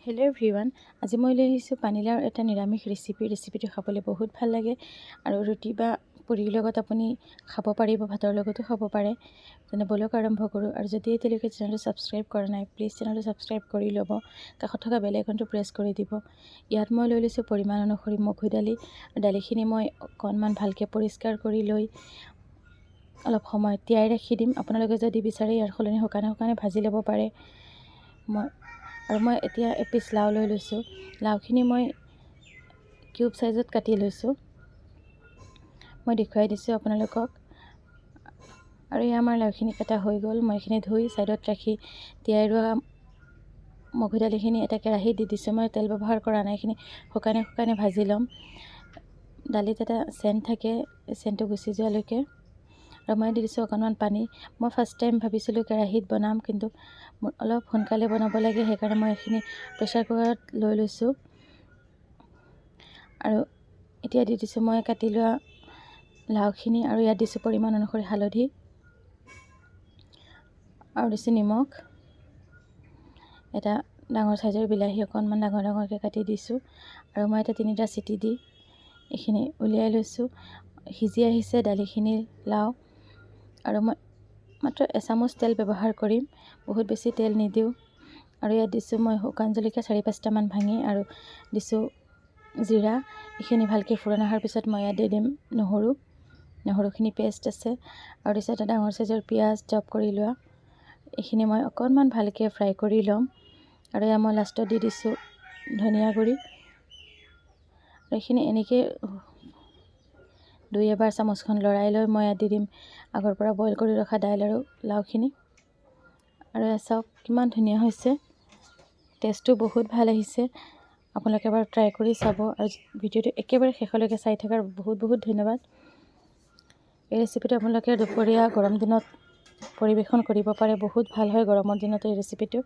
Hello' everyone, আজি মই লৈ আহিছোঁ পানীলাওৰ এটা নিৰামিষ ৰেচিপিটো খাবলৈ বহুত ভাল লাগে আৰু ৰুটি বা পুৰিৰ লগত আপুনি খাব পাৰিব, ভাতৰ লগতো খাব পাৰে। তেনে ব'লক আৰম্ভ কৰোঁ। আৰু যদি এতিয়ালৈকে চেনেলটো ছাবস্ক্ৰাইব কৰা নাই, প্লিজ চেনেলটো ছাবস্ক্ৰাইব কৰি ল'ব, কাষত থকা বেল আইকনটো প্ৰেছ কৰি দিব। ইয়াত মই লৈ লৈছোঁ পৰিমাণ অনুসৰি মগু দালি। দালিখিনি মই অকণমান ভালকৈ পৰিষ্কাৰ কৰি লৈ অলপ সময় তিয়াই ৰাখি দিম। আপোনালোকে যদি বিচাৰে ইয়াৰ সলনি শুকানে ভাজি ল'ব পাৰে। মই এতিয়া এপিচ লাও লৈ লৈছোঁ। লাওখিনি মই কিউব চাইজত কাটি লৈছোঁ। মই দেখুৱাই দিছোঁ আপোনালোকক। আৰু এই আমাৰ লাওখিনি কাটা হৈ গ'ল। মই এইখিনি ধুই ছাইডত ৰাখি তিয়াই ৰোৱা মগু দালিখিনি এটা কেৰাহীত দি দিছোঁ। মই তেল ব্যৱহাৰ কৰা নাই, এইখিনি শুকানে ভাজি ল'ম। দালিত এটা চেণ্ট থাকে, চেণ্টটো গুচি যোৱালৈকে। আৰু মই দি দিছোঁ অকণমান পানী। মই ফাৰ্ষ্ট টাইম ভাবিছিলোঁ কেৰাহীত বনাম, কিন্তু মোৰ অলপ সোনকালে বনাব লাগে, সেইকাৰণে মই এইখিনি প্ৰেছাৰ কুকাৰত লৈ লৈছোঁ। আৰু এতিয়া দি দিছোঁ মই কাটি লোৱা লাওখিনি, আৰু ইয়াত দিছোঁ পৰিমাণ অনুসৰি হালধি আৰু দিছোঁ নিমখ। এটা ডাঙৰ চাইজৰ বিলাহী অকণমান ডাঙৰকৈ কাটি দিছোঁ। আৰু মই এটা 3টা চিটি দি এইখিনি উলিয়াই লৈছোঁ। সিজি আহিছে দালিখিনি, লাও। আৰু মই মাত্ৰ এচামুচ তেল ব্যৱহাৰ কৰিম, বহুত বেছি তেল নিদিওঁ। আৰু ইয়াত দিছোঁ মই শুকান জলকীয়া 4-5টামান ভাঙি, আৰু দিছোঁ জিৰা। এইখিনি ভালকৈ ফুৰণ অহাৰ পিছত মই ইয়াত দি দিম নহৰুখিনি পেষ্ট আছে। আৰু দিছোঁ এটা ডাঙৰ চাইজৰ পিঁয়াজ চপ কৰি লোৱা। এইখিনি মই অকণমান ভালকৈ ফ্ৰাই কৰি ল'ম। আৰু ইয়াত মই লাষ্টত দি দিছোঁ ধনিয়া গুড়ি। আৰু এইখিনি এনেকৈ 2-এবাৰ চামুচখন লৰাই লৈ মই ইয়াত দি দিম আগৰ পৰা বইল কৰি ৰখা দাইল আৰু লাওখিনি। আৰু চাওক কিমান ধুনীয়া হৈছে, টেষ্টটো বহুত ভাল আহিছে। আপোনালোকে এবাৰ ট্ৰাই কৰি চাব, আৰু ভিডিঅ'টো একেবাৰে শেষলৈকে চাই থকাৰ বহুত ধন্যবাদ। এই ৰেচিপিটো আপোনালোকে দুপৰীয়া গৰম দিনত পৰিৱেশন কৰিব পাৰে, বহুত ভাল হয় গৰমৰ দিনত এই ৰেচিপিটো।